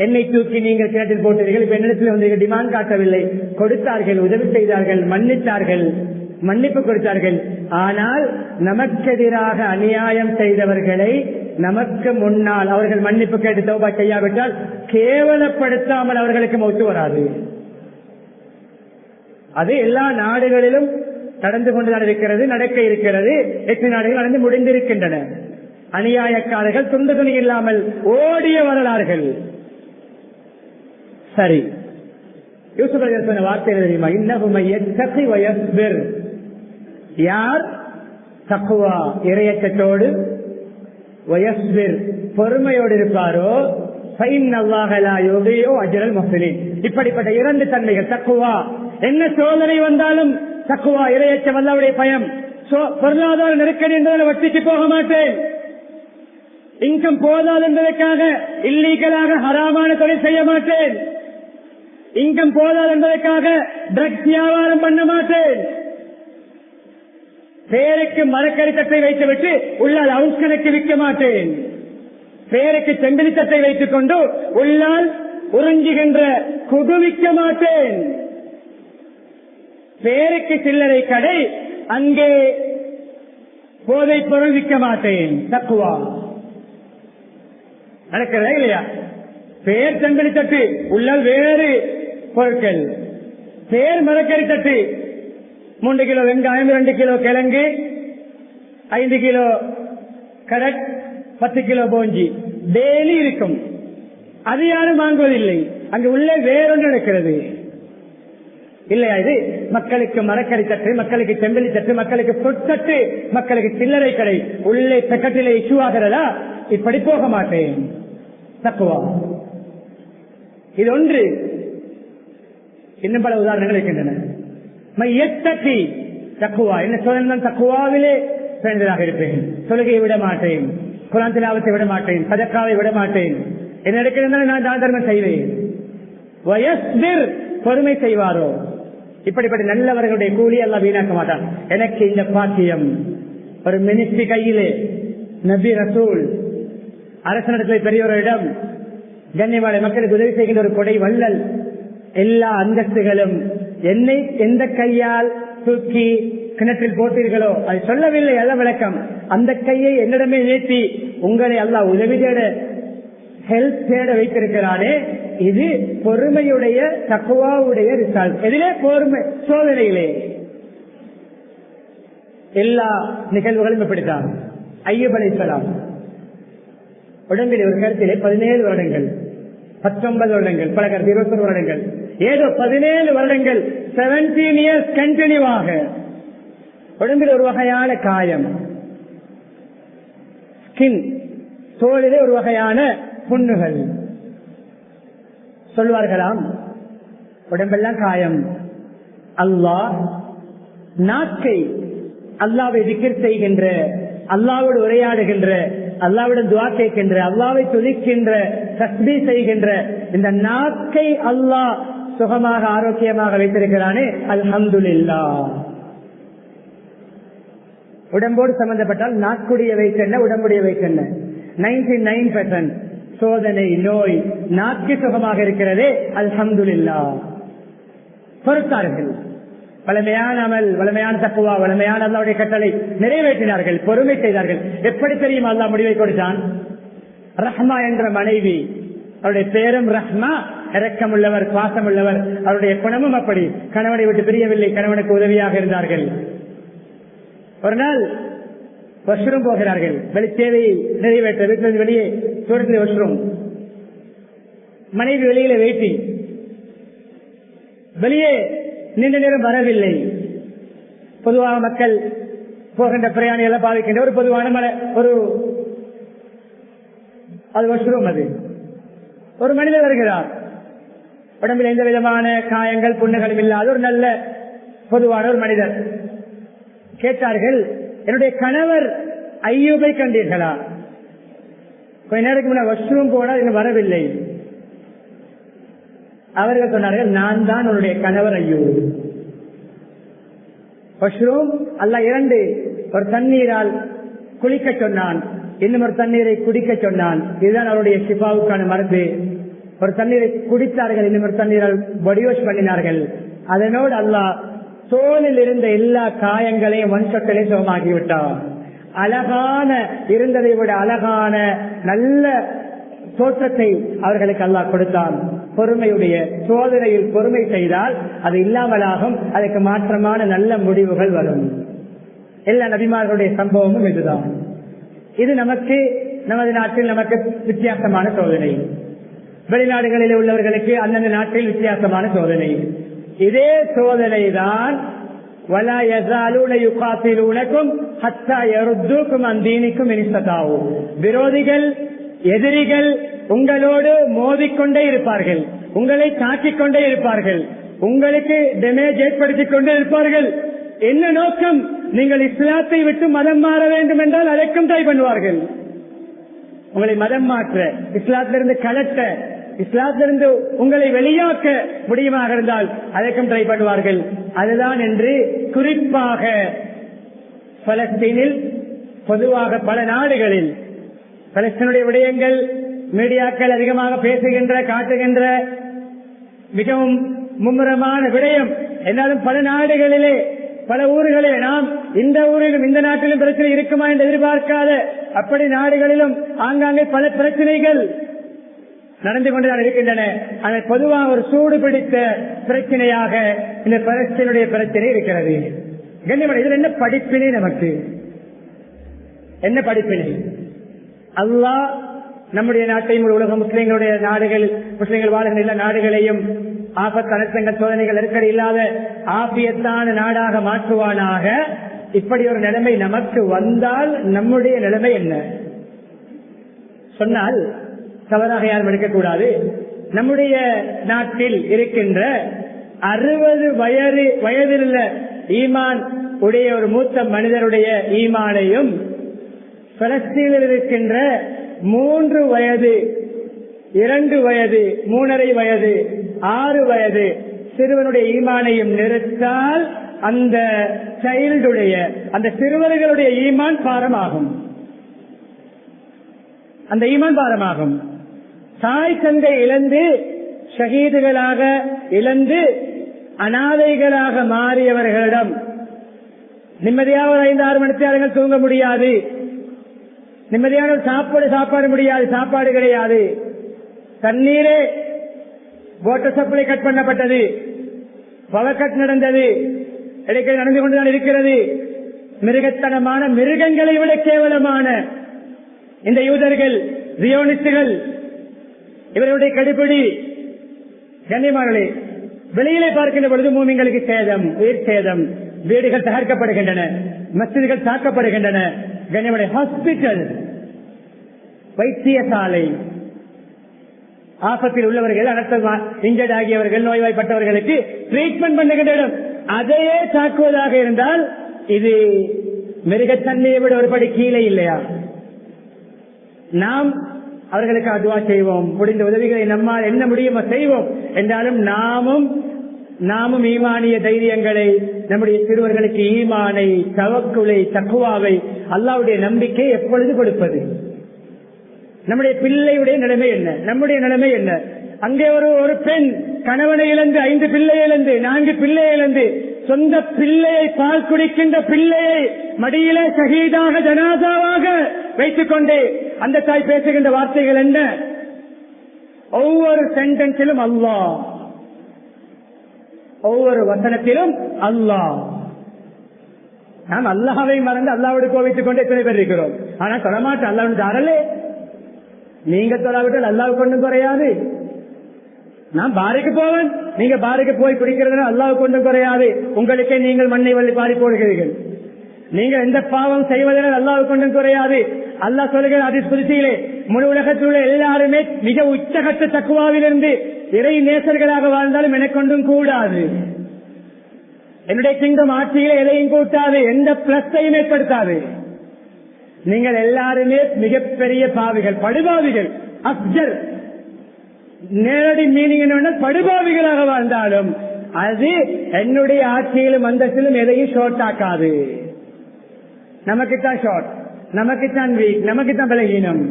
Speaker 1: என்னை தூக்கி நீங்கள் கிணற்றில் போட்டீர்கள், இப்ப என்னிடத்தில் வந்து டிமாண்ட் காட்டவில்லை. கொடுத்தார்கள், உதவி செய்தார்கள், மன்னித்தார்கள், மன்னிப்பு கொடுத்தார்கள். ஆனால் நமக்கெதிராக அநியாயம் செய்தவர்களை நமக்கு முன்னால் அவர்கள் மன்னிப்பு கேட்டு தௌபா செய்யாவிட்டால் கேவலப்படுத்தாமல் அவர்களுக்கு மௌத்து வராது. அது எல்லா நாடுகளிலும் நடந்து கொண்டுதான் இருக்கிறது, நடக்க இருக்கிறது. 8 நாடுகள் நடந்து முடிந்திருக்கின்றன. அநியாயக்காரர்கள் துண்டு துணி இல்லாமல் ஓடிய வரலாறுகள். சரி, யூசுப் அலைஹிஸ்ஸலாம் சொன்ன வார்த்தை தெரியுமா? இன்னஹு மய்யத்தகி வயஸ்பிர். யார் தக்வா இறையச்சத்தோடு வயஸ்பிர் பொறுமையோடு இருப்பாரோ ஃபஇன்னல்லாஹ லா யுதீஉ அஜ்ரல் முஹ்சினீன். இப்படிப்பட்ட 2 தன்மைகள் தக்வா. என்ன சோதனை வந்தாலும் தக்வா, இறையச்சம், அல்லாஹ்வுடைய பயம். பொருளாதார நெருக்கடி என்பதால் வட்டிக்கு போக மாட்டேன், இன்கம் போதாது என்பதற்காக இல்லீகலாக ஹராமான தொழில் செய்ய மாட்டேன், இன்கம் போதாது என்பதற்காக ட்ரக்ஸ் வியாபாரம் பண்ண மாட்டேன், பேருக்கு மரக்கறி தட்டை வைத்துவிட்டு உள்ளால் ஹவுஸ் கணக்கு விற்க மாட்டேன், பேருக்கு செம்பிலி தட்டை வைத்துக் கொண்டு உள்ளால் உறிஞ்சுகின்ற குடு விற்க மாட்டேன், பேருக்கு சில்லறை கடை அங்கே போதைப் பொருள் விற்க மாட்டேன். தக்குவா நடக்கிறதா இல்லையா? பேர் செம்பிலி தட்டு உள்ளால் வேறு பொருட்கள், பேர் மரக்கறி தட்டு 3 கிலோ வெங்காயம், 2 கிலோ கிழங்கு, 5 கிலோ கரட், 10 கிலோ போஞ்சி டெய்லி இருக்கும். அது யாரும் வாங்குவதில்லை. அங்கு உள்ளே வேறொன்று நடக்கிறது இல்லையா? இது மக்களுக்கு மரக்கறி தட்டு, மக்களுக்கு செம்பிலி தட்டு, மக்களுக்கு பொற்தட்டு, மக்களுக்கு சில்லறை கடை, உள்ளே பெக்கட்டிலே இஷ்யூ ஆகிறதா? இப்படி போக மாட்டேன். தக்குவா இது ஒன்று. இன்னும் பல உதாரணங்கள் இருக்கின்றன. தக்குவா என்ன சோதனை? தக்குவாவிலே பேணுதலாக இருப்பேன், தொழுகையை விட மாட்டேன், குர்ஆன் திலாவத்தை விட மாட்டேன், சதக்காவை விட மாட்டேன், என்ன நடக்கிறது நான் தான தர்மம் செய்வேன். வயஸ்பிர் பொறுமை செய்வாரோ இப்படிப்பட்ட நல்லவர்களுடைய கூலி எல்லாம் வீணாக்க மாட்டான். எனக்கு இந்த பாக்கியம், ஒரு மினிஸ்ட்ரி கையிலே, நபி ரசூல் அரசனிடத்தில் பெரியவரிடம் கண்ணியமான மக்களுக்கு உதவி செய்கின்ற ஒரு கொடை வள்ளல், எல்லா அந்தஸ்துகளும் என்னை எந்த கையால் தூக்கி கிணற்றில் போட்டீர்களோ அது சொல்லவில்லை, அல்ல விளக்கம். அந்த கையை என்னிடமே நீட்டி உங்களை அல்லாஹ் உதவி தேட, ஹெல்ப் தேட வைத்திருக்கிறானே, இது பொறுமையுடைய தக்வாவுடைய ரிசல்ட். எதிலே? பொறுமை சோதனையிலே. எல்லா நிகழ்வுகளும் இப்படித்தான். அய்யூப் அலைஹிஸ்ஸலாம் உடம்பில் ஒரு கருத்திலே 17 வருடங்கள், 19 வருடங்கள், பல கருத்து 21 வருடங்கள், ஏதோ 17 வருடங்கள், 17 இயர்ஸ் கண்டினியூவாக உடம்பில் ஒரு வகையான காயம், ஸ்கின், தோளிலே ஒரு வகையான புண்ணுகள். சொல்வார்களாம் உடம்பெல்லாம் காயம். அல்லாஹ் நாக்கை அல்லாவை திக்ர் செய்கின்ற, அல்லாவோடு உரையாடுகின்ற, அல்லாவிடம் துஆ கேட்கின்ற, அல்லாவை துதிக்கின்ற, தஸ்பீஹ் செய்கின்ற இந்த நாக்கை அல்லாஹ் சுகமாக ஆரோக்கியமாக வைத்திருக்கிறானே, அல்ஹம்துலில்லாஹ். உடம்போடு சம்பந்தப்பட்டால் நாக்குடைய வைக்கென்ன, உடம்புடைய வைக்கென்ன? 99% சோதனை, நோய், நாக்கு சுகமாக இருக்கிறதே, அல்ஹம்துலில்லாஹ். பொறுத்தார்கள், வலிமையான அமல், வலிமையான தக்குவா, வலிமையான அல்லாஹ்வுடைய கட்டளை நிறைவேற்றினார்கள், பொறுமை செய்தார்கள். எப்படி தெரியும் அல்லாஹ் முடிவை கொடுத்தான்? ரஹ்மா என்ற மனைவி, அவருடைய பேரும் ரஹ்மா, இரக்கம் உள்ளவர், பாசம் உள்ளவர். அவருடைய குணமும் அப்படி. கணவனை விட்டு பிரியவில்லை, கணவனுக்கு உதவியாக இருந்தார்கள். ஒரு நாள் வாஷ்ரூம் போகிறார்கள், வெளி தேவையை நிறைவேற்ற, வீட்டிலிருந்து வெளியே தூரத்தில் வாஷ்ரூம், மனைவி வெளியில வெயிட்டிங், வெளியே நீண்ட நேரம் வரவில்லை. பொதுவாக மக்கள் போகின்ற பிரயாணிகளை பாதிக்கின்ற ஒரு பொதுவான ஒரு அது வாஷ்ரூம். அது ஒரு மனிதர் வருகிறார், உடம்பில் எந்த விதமான காயங்கள் புண்ணுகளும் இல்லாத ஒரு நல்ல பொதுவான ஒரு மனிதர். கேட்டார்கள், என்னுடைய கணவர் அய்யூபை கண்டீர்களா? கொஞ்ச நேரத்துக்கு முன்ன வாஷ்ரூம் போனால் இன்னும் வரவில்லை. அவர்கள் சொன்னார்கள், நான் தான் உன்னுடைய கணவர் அய்யூப். வாஷ்ரூம் அல்லாஹ் 2, ஒரு தண்ணீரால் குளிக்க சொன்னான், இன்னும் ஒரு தண்ணீரை குடிக்க சொன்னான். இதுதான் அவருடைய ஷிஃபாவுக்கான மருந்து. ஒரு தண்ணீரை குடித்தார்கள், இன்னும் ஒரு தண்ணீரால் பாடி வாஷ் பண்ணினார்கள். அதனோடு அல்லாஹ் தோலில் இருந்த எல்லா காயங்களையும் மண்சொட்டலே சுகமாகிவிட்டார். அழகான, இருந்ததை விட அழகான நல்ல தோற்றத்தை அவர்களுக்கு அல்லாஹ் கொடுத்தான். பொறுமையுடைய சோதனையில் பொறுமை செய்தால் அது இல்லாமலாகும். அதுக்கு மாற்றமான நல்ல முடிவுகள் வரும். எல்லா நபிமார்களுடைய சம்பவமும் இதுதான். இது நமக்கு நமது நாட்டில் நமக்கு வித்தியாசமான சோதனை. வெளிநாடுகளில் உள்ளவர்களுக்கு அந்தந்த நாட்டில் வித்தியாசமான சோதனை. இதே சோதனை தான் விரோதிகள் எதிரிகள் உங்களோடு மோதிக்கொண்டே இருப்பார்கள், உங்களை தாக்கிக் கொண்டே இருப்பார்கள், உங்களுக்கு டேமேஜ் ஏற்படுத்திக் கொண்டே இருப்பார்கள். என்ன நோக்கம்? நீங்கள் இஸ்லாத்தை விட்டு மதம் மாற வேண்டும் என்றால் அதற்கும் ட்ரை பண்ணுவார்கள். உங்களை மதம் மாற்ற, இஸ்லாத்திலிருந்து கலட்ட, இஸ்லாத்திலிருந்து உங்களை வெளியாக்க முடியுமாக இருந்தால் அதற்கும் ட்ரை பண்ணுவார்கள். அதுதான் என்று குறிப்பாக பலஸ்தீனில், பொதுவாக பல நாடுகளில் பலஸ்தீனுடைய விடயங்கள் மீடியாக்கள் அதிகமாக பேசுகின்ற காட்டுகின்ற மிகவும் மும்முரமான விடயம். என்றாலும் பல நாடுகளிலே பல ஊர்களே நாம் இந்த ஊரிலும் இந்த நாட்டிலும் பிரச்சனை இருக்குமா என்று எதிர்பார்க்காத அப்படி நாடுகளிலும் ஆங்காங்கே பல பிரச்சனைகள் நடந்து கொண்டுதான் இருக்கின்றன. ஆனால் பொதுவாக ஒரு சூடு பிடித்த பிரச்சனையாக இந்த பலஸ்தீனுடைய பிரச்சனை இருக்கிறது. கண்ணியமான இதில் என்ன படிப்பினை? நமக்கு என்ன படிப்பினை? அல்லாஹ் நம்முடைய நாட்டையும் உலக முஸ்லிம்களுடைய நாடுகள், முஸ்லிம்கள் வாழ்கின்ற எல்லா நாடுகளையும் ஆபத்து அனர்த்தங்கள் சோதனைகள் நெருக்கடி இல்லாத ஆபியத்தான நாடாக மாற்றுவானாக. இப்படி ஒரு நிலைமை நமக்கு வந்தால் நம்முடைய நிலைமை என்ன சொன்னால் தவறாக யாரும் எடுக்கக்கூடாது. நம்முடைய நாட்டில் இருக்கின்ற 60 வயதில் உள்ள ஈமான் உடைய ஒரு மூத்த மனிதருடைய ஈமானையும் பலஸ்தீனில் இருக்கின்ற 3 வயது, 2 வயது, 3.5 வயது, 6 வயது சிறுவனுடைய ஈமானையும் நிறுத்தால் அந்த சைல்டுடைய, அந்த சிறுவர்களுடைய ஈமான் பாரமாகும். அந்த ஈமான் பாரமாகும். தாய் தந்தை இழந்து, ஷஹீதுகளாக இழந்து, அனாதைகளாக மாறியவர்களிடம் நிம்மதியாக ஒரு 5-6 மணி நேரங்கள் தூங்க முடியாது, நிம்மதியான சாப்பாடு முடியாது, சாப்பாடு கிடையாது, தண்ணீரே வாட்டர் சப்ளை கட் பண்ணப்பட்டது, பவர் கட் நடந்தது, இடைக்கில் நடந்து கொண்டுதான் இருக்கிறது. மிருகத்தனமான, மிருகங்களை விட கேவலமான இந்த யூதர்கள், ஜியோனிஸ்டுகள், இவர்களுடைய கடிபிடி. கண்ணியமானே, வெளியிலே பார்க்கின்ற பொழுது மூமின்களுக்கு சேதம், உயிர் சேதம், வீடுகள் தகர்க்கப்படுகின்றன, மஸ்ஜிதுகள் தாக்கப்படுகின்றன. கண்ணியமான ஹாஸ்பிட்டல், வைத்தியசாலை, ஆபத்தில் உள்ளவர்கள், இன்ஜர்ட் ஆகியவர்கள், நோய்வாய்ப்பட்டவர்களுக்கு ட்ரீட்மெண்ட் பண்ணுகின்ற இடம், அதையே தாக்குவதாக இருந்தால் இது மிருகத்தன்மையை விட ஒருபடி கீழே இல்லையா? நாம் அவர்களுக்கு அதுவா செய்வோம், முடிந்த உதவிகளை நம்மால் என்ன முடியுமோ செய்வோம். என்றாலும் நாமும் ஈமானிய தைரியங்களை, நம்முடைய சிறுவர்களுக்கு ஈமானை, தவக்குலை, தக்குவாவை, அல்லாஹ்வுடைய நம்பிக்கை எப்பொழுது கொடுப்பது? நம்முடைய பிள்ளையுடைய நிலைமை என்ன? நம்முடைய நிலைமை என்ன? அங்கே ஒரு பெண் கணவனை இழந்து, 5 பிள்ளையை இழந்து, 4 பிள்ளையை இழந்து, சொந்த பிள்ளையை, பால் குடிக்கின்ற பிள்ளையை மடியிலே ஷஹீதாக, ஜனாசாவாக வைத்துக் கொண்டு அந்த தாய் பேசுகின்ற வார்த்தைகள் என்ன? ஒவ்வொரு சென்டென்ஸிலும் அல்லாஹ், ஒவ்வொரு வசனத்திலும் அல்லாஹ். நாம் அல்லாஹ்வை மறந்து அல்லாஹ்வோடு கோபித்துக் கொண்டு எத்தனை பேர் இருக்கிறோம்? ஆனா சொல்லமாட்டோம். அல்லாஹ் அறலே நீங்க தொழாவிட்டால் அல்லாஹ் கொண்டும் குறையாது. நான் பாருக்கு போவேன், நீங்க பாருக்கு போய் குடிக்கிறதுனா அல்லாஹ் கொண்டும் குறையாது. உங்களுக்கே நீங்கள் மண்ணை வள்ளி பாரி போடுகிறீர்கள். நீங்க எந்த பாவம் செய்வதனால் அல்லாஹ் கொண்டும் குறையாது. அல்லாஹ் சொல்லுகிற ஹதீஸ் குத்ஸியிலே, முழு உலகத்தில் உள்ள எல்லாருமே மிக உச்சகட்ட தக்வாவிலிருந்து இறை நேசர்களாக வாழ்ந்தாலும் எனக்கு கொண்டும் கூடாது. என்னுடைய கிங்டம் ஆட்சியிலே எதையும் கூட்டாது, எந்த பிளஸையும் ஏற்படுத்தாது. நீங்கள் எல்லாருமே மிகப்பெரிய பாவிகள், படுபாவிகள். அப்ஜர் நேரடி மீனிங் என்ன? படுபாவிகளாக வாழ்ந்தாலும் அது என்னுடைய ஆட்சியிலும் அந்தஸ்திலும் எதையும் ஷார்ட் ஆக்காது. நமக்குத்தான் ஷார்ட், நமக்குத்தான் வீக், நமக்குத்தான் பலகீனம்.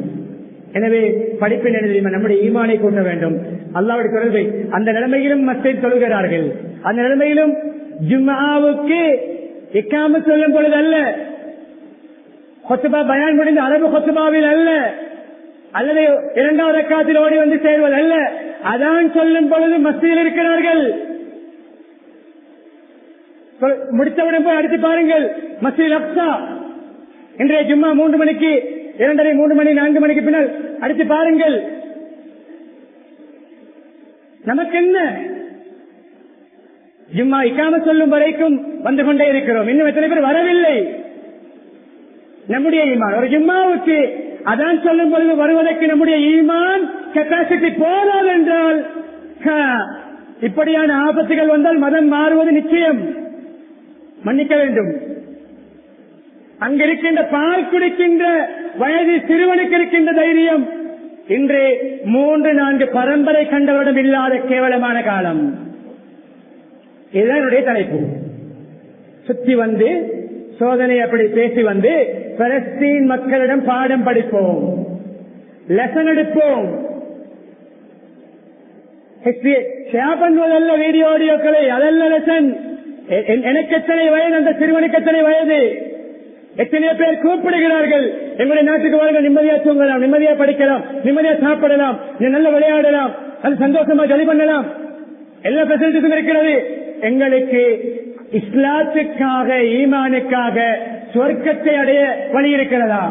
Speaker 1: எனவே படிப்பின் எழுதியுமா நம்முடைய ஈமானை கூட்ட வேண்டும். அல்லாஹ்வுடைய தொடர்பை அந்த நிலைமையிலும் மக்கள் சொல்கிறார்கள். அந்த நிலைமையிலும் ஜும்ஆவுக்கு இக்காமத் சொல்லும் பொழுது அல்ல, ஹுத்பா பயான் முடிந்த அரபு ஹுத்பாவில் அல்ல, அல்லது இரண்டாவது ரக்காத்தில் ஓடி வந்து சேர்வது அல்ல. அதான் சொல்லும் பொழுது மஸ்ஜிதில் இருக்கிறார்கள். முடித்தவுடன் போய் அடுத்து பாருங்கள், மஸ்ஜித் அக்ஸா இன்றைய ஜும்மா 3 மணிக்கு 2:30 3 மணி 4 மணிக்கு பின்னால் அடுத்து பாருங்கள். நமக்கு என்ன, ஜும்மா இக்காமத் சொல்லும் வரைக்கும் வந்து கொண்டே இருக்கிறோம். இன்னும் எத்தனை பேர் வரவில்லை? நம்முடைய ஈமான் ஒரு ஜும்மாவுக்கு அதான் சொல்லும் பொழுது வருவதற்கு நம்முடைய ஈமான் கெப்பாசிட்டி போதாது என்றால் இப்படியான ஆபத்துகள் வந்தால் மதம் மாறுவது நிச்சயம். மன்னிக்க வேண்டும். அங்கிருக்கின்ற பால் குடிக்கின்ற வயது சிறுவனுக்கு இருக்கின்ற தைரியம் இன்று 3-4 பரம்பரை கண்டவரிடம் இல்லாத கேவலமான காலம். இதுதான் என்னுடைய தலைப்பு. சுத்தி வந்து சோதனை அப்படி பேசி வந்து பலஸ்தீன் மக்களிடம் பாடம் படிப்போம், லெசன் எடுப்போம். ஷேர் பண்ணுவதல்ல வீடியோ ஆடியோக்களை, அதல்ல லெசன். எனக்கு எத்தனை வயது, அந்த சிறுவனுக்கு எத்தனை வயது, எத்தனையோ பேர் கூப்பிடுகிறார்கள், எங்களுடைய நாட்டுக்கு வாருங்கள், நிம்மதியா தூங்கலாம், நிம்மதியா படிக்கலாம், நிம்மதியா சாப்பிடலாம், நல்ல விளையாடலாம், அது சந்தோஷமா ஜலி பண்ணலாம், எல்லா பெசிலிட்டிஸும் இருக்கிறது. எங்களுக்கு இஸ்லாத்துக்காக ஈமானுக்காக சொர்க்கத்தை அடைய வழி இருக்கிறதா?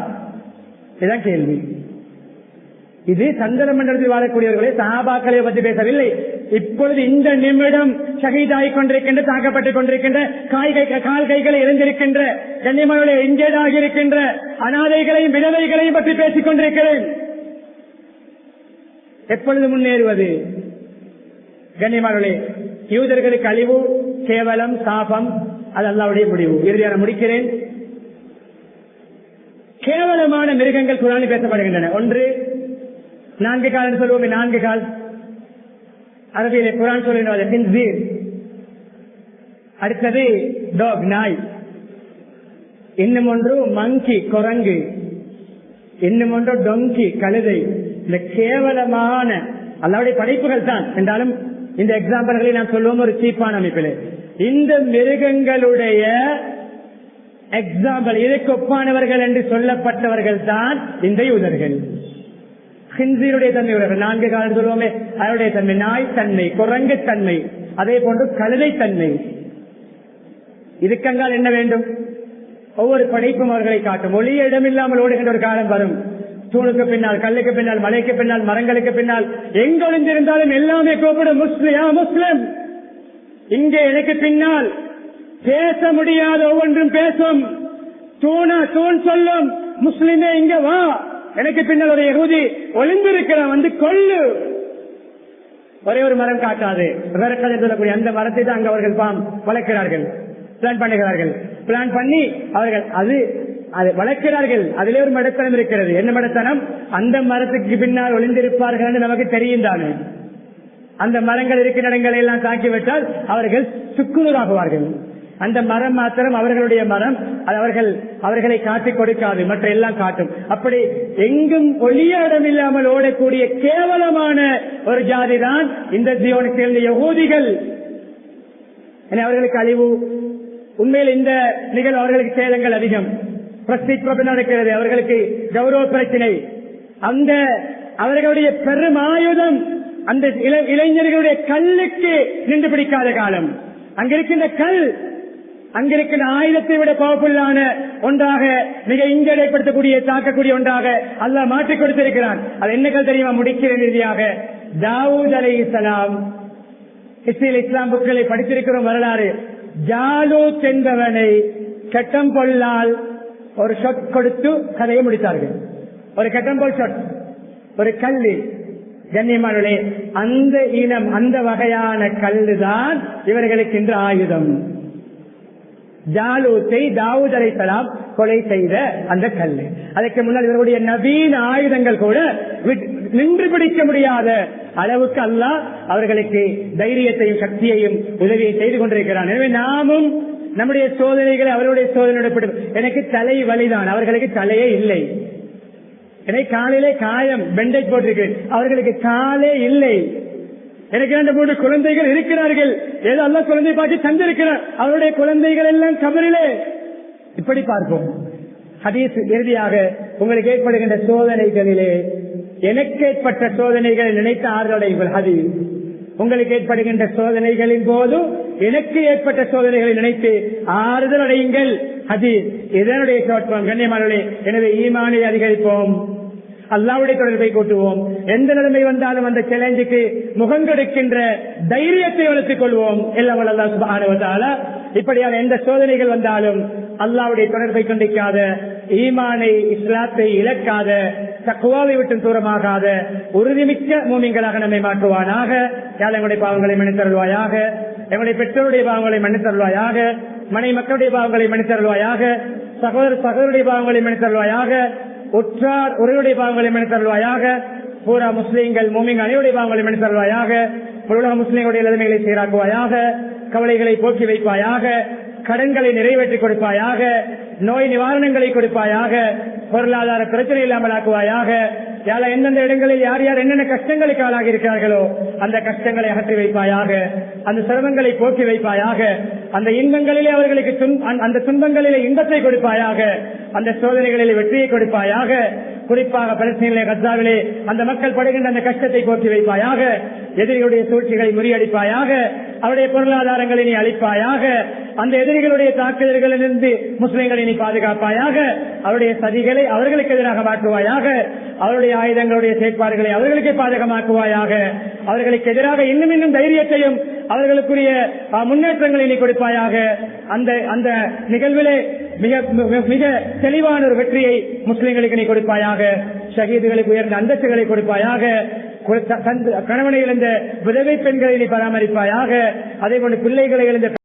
Speaker 1: இதுதான் கேள்வி. இது சந்திர மண்டலத்தில் வாழக்கூடியவர்களை சஹாபாக்களை பற்றி பேசவில்லை. இப்பொழுது இந்த நிமிடம் ஷஹீதாகிக் கொண்டிருக்கின்ற, தாக்கப்பட்டுக் கொண்டிருக்கின்ற, கால் கைகளை இழந்திருக்கின்ற, கண்ணியமானவர்களை எங்கேடாகி இருக்கின்ற அனாதைகளையும் விதவைகளையும் பற்றி பேசிக் கொண்டிருக்கிறேன். எப்பொழுது முன்னேறுவது? கண்ணியமானவர்களே, யூதர்களுக்கு அழிவு, கேவலம், சாபம், அது அல்லாஹ்வுடைய முடிவு. இறுதியாக முடிக்கிறேன். கேவலமான மிருகங்கள் குர்ஆனில் பேசப்படுகின்றன. ஒன்று 4 கால் என்று சொல்லுவோமே, 4 கால். அரபியிலே குர்ஆன் சொல்லுகிறது ஹின்ஸீர். அடுத்தது டாக், நாய். இன்னும் ஒன்று மங்கி, குரங்கு. இன்னும் ஒன்று டொங்கி, கழுதை. இந்த கேவலமான அல்லாஹ்வுடைய படைப்புகள் தான் என்றாலும் இந்த எக்ஸாம்பிள்களை நான் சொல்லுவோம் ஒரு சீப்பான அமைப்பில். இந்த மிருகங்களுடைய எக்ஸாம்பிள், இதற்கு ஒப்பானவர்கள் என்று சொல்லப்பட்டவர்கள் தான் இந்த யூதர்கள். ஹின்ஸீருடைய தன்மை உள்ளவர்கள். 4 காலம் சொல்லுவோமே, அதனுடைய தன்மை நாய் தன்மை, குரங்கு தன்மை, அதே போன்று கழுதை தன்மை. இதுக்கங்கால் என்ன வேண்டும்? ஒவ்வொரு படைப்பும் அவர்களை காட்டும். ஒளிய இடமில்லாமல் ஓடுகின்ற ஒரு காலம் வரும். தூணுக்கு பின்னால், கல்லுக்கு பின்னால், மலைக்கு பின்னால், மரங்களுக்கு பின்னால் எங்கொழிந்திருந்தாலும் எல்லாமே கூப்பிடும் முஸ்லிம், முஸ்லிம். இங்கே எனக்கு பின்னால் பேச முடியாத ஒவ்வொன்றும் பேசும். தூண் சொல்லும், முஸ்லிமே இங்க வா, எனக்கு பின்னால் ஒரு யகூதி ஒளிந்திருக்கிறான், வந்து கொள்ளு. ஒரே ஒரு மரம் காட்டாது, சொல்லக்கூடிய அந்த மரத்தை தான் அங்க அவர்கள் வளர்க்கிறார்கள், பிளான் பண்ணுகிறார்கள். பிளான் பண்ணி அவர்கள் அதை வளர்க்கிறார்கள். அதிலே ஒரு மடத்தனம் இருக்கிறது. என்ன மடத்தனம்? அந்த மரத்துக்கு பின்னால் ஒளிந்திருப்பார்கள் என்று நமக்கு தெரியும் தானே. அந்த மரங்கள் இருக்கிற இடங்களை எல்லாம் தாக்கிவிட்டால் அவர்கள் சுக்குநூறாகுவார்கள். அந்த மரம் மாத்திரம் அவர்களுடைய மரம், அது அவர்களை காட்டிக் கொடுக்காது, மற்ற எல்லாம் காட்டும். அப்படி எங்கும் ஒளிய இடம் இல்லாமல் ஓடக்கூடிய கேவலமான ஒரு ஜாதி தான் இந்த ஜீவனை சேர்ந்த யகூதிகள். அவர்களுக்கு அழிவு. உண்மையில் இந்த நிகழ்வு அவர்களுக்கு சேதங்கள் அதிகம். நடக்கிறது, அவர்களுக்கு கௌரவ பிரச்சனை. அந்த அவர்களுடைய பெரும் ஆயுதம் அந்த இளைஞர்களுடைய கல்லுக்கு நின்று பிடிக்காத காலம். அங்கிருக்கின்ற கல், அங்கிருக்கின்ற ஆயுதத்தை விட பவர்ஃபுல்லான ஒன்றாக, மிக இங்கடைப்படுத்தக்கூடிய, தாக்கக்கூடிய ஒன்றாக அல்லாஹ் மாற்றிக் கொடுத்திருக்கிறான். அது என்ன கல் தெரியுமா? முடிக்கிற இறுதியாக தாவூத் அலைஹிஸ்ஸலாம். இஸ்லாம் புக்களை படித்திருக்கிறோம் வரலாறு. ஜாலூத் என்பவனை கட்டம்பொல்லால் ஒரு ஷாட் கொடுத்து கதையை முடித்தார்கள். ஒரு கட்டம்போல் ஷாட், ஒரு கல்லு. கண்ணியமானே, அந்த இனம், அந்த வகையான கல்லுதான் இவர்களுக்கு இன்று ஆயுதம். ஜாலூத்தை தாவூத் அலைஹிஸ்ஸலாம் கொலை செய்த அந்த கல்லு. அதற்கு முன்னால் இவருடைய நவீன ஆயுதங்கள் கூட நின்று பிடிக்க முடியாத அளவுக்கு அல்லாஹ் அவர்களுக்கு தைரியத்தையும் சக்தியையும் உதவியை செய்து கொண்டிருக்கிறான். எனவே நாமும் நம்முடைய சோதனைகளை அவருடைய சோதனை. எனக்கு தலை வலிதான், அவர்களுக்கு தலையே இல்லை. எனக்கு காலையிலே காயம், பெண்டேஜ் போட்டிருக்கு, அவர்களுக்கு காலே இல்லை. எனக்கு 2-3 குழந்தைகள் இருக்கிறார்கள், ஏதோ அல்ல குழந்தை பார்த்து தந்திருக்கிறார், அவருடைய குழந்தைகள் எல்லாம் கபரிலே. இப்படி பார்ப்போம். ஹதீஸ் இறுதியாக உங்களுக்கு ஏற்படுகின்ற சோதனைகளிலே எனக்கு ஏற்பட்ட சோதனைகளை நினைத்து ஆறுதலைகள். அது உங்களுக்கு ஏற்படுகின்ற சோதனைகளின் போது எனக்கு ஏற்பட்ட சோதனைகளை நினைத்து ஆறுதல் அடையுங்கள். அது இதனுடைய தோற்றம் கண்ணியமானவர்களே. எனவே ஈமானை அதிகரிப்போம், அல்லாஹ்வுடைய தொடர்பை கூட்டுவோம். எந்த நிலைமை வந்தாலும் அந்த சேலஞ்சுக்கு முகம் கொடுக்கின்ற தைரியத்தை வளர்த்துக் கொள்வோம். எல்லாம் அல்லாஹ் சுப்ஹானஹு வ தஆலா இப்படியான எந்த சோதனைகள் வந்தாலும் அல்லாஹ்வுடைய தொடர்பை கொண்டிருக்காத, ஈமானை இஸ்லாத்தை இழக்காத, தக்வாவை விட்டு தூரமாகாத உறுதிமிக்க மூமின்களாக நம்மை மாற்றுவானாக. எங்களுடைய பாவங்களை மன்னித்தருள்வாயாக, எங்களுடைய பெற்றோருடைய பாவங்களை மன்னித்தருள்வாயாக, மனை மக்களுடைய பாவங்களை மன்னித்தருள்வாயாக, சகோதரருடைய பாவங்களை மன்னித்தருள்வாயாக, உற்றார் ஒருவருடைய பாவங்களை மன்னித்தருள்வாயாக, பூரா முஸ்லீம்கள் மூமின்கள் அனைவருடைய பாவங்களை மன்னித்தருள்வாயாக, உலக முஸ்லீம்களுடைய நிலைமைகளை சீராக்குவாயாக, கவலைகளை போக்கி வைப்பாயாக, கடன்களை நிறைவேற்றி கொடுப்பாயாக, நோய் நிவாரணங்களை கொடுப்பாயாக, பொருளாதார பிரச்சனை இல்லாமல் ஆக்குவாயாக. எந்தெந்த இடங்களில் யார் யார் என்னென்ன கஷ்டங்களுக்கு ஆளாகி இருக்கிறார்களோ அந்த கஷ்டங்களை அகற்றி வைப்பாயாக, அந்த சிரமங்களை போக்கி வைப்பாயாக, அந்த இன்பங்களிலே அவர்களுக்கு அந்த துன்பங்களிலே இன்பத்தை கொடுப்பாயாக, அந்த சோதனைகளிலே வெற்றியை கொடுப்பாயாக. குறிப்பாக பலஸ்தீனிலே கஸ்ஸாவிலே அந்த மக்கள் படுகின்ற அந்த கஷ்டத்தை போக்கி வைப்பாயாக. எதிரிகளுடைய சூழ்ச்சிகளை முறியடிப்பாயாக, அவருடைய பொருளாதாரங்களை நீ அளிப்பாயாக, அந்த எதிரிகளுடைய தாக்குதல்களிலிருந்து முஸ்லிம்களை நீ பாதுகாப்பாயாக, அவருடைய சதிகளை அவர்களுக்கு எதிராக மாற்றுவாயாக, அவருடைய ஆயுதங்களுடைய செயற்பாடுகளை அவர்களுக்கு பாதகமாக்குவாயாக, அவர்களுக்கு எதிராக இன்னும் இன்னும் தைரியத்தையும் அவர்களுக்குரிய முன்னேற்றங்களை நீ கொடுப்பாயாக. அந்த நிகழ்விலே மிக தெளிவான ஒரு வெற்றியை முஸ்லிம்களுக்கு நீ கொடுப்பாயாக. ஷஹீதுகளுக்கு உயர்ந்த அந்தஸ்துகளை கொடுப்பாயாக. கணவனை இழந்த விதவை பெண்களை நீ பராமரிப்பாயாக. அதே போன்று பிள்ளைகளை இழந்த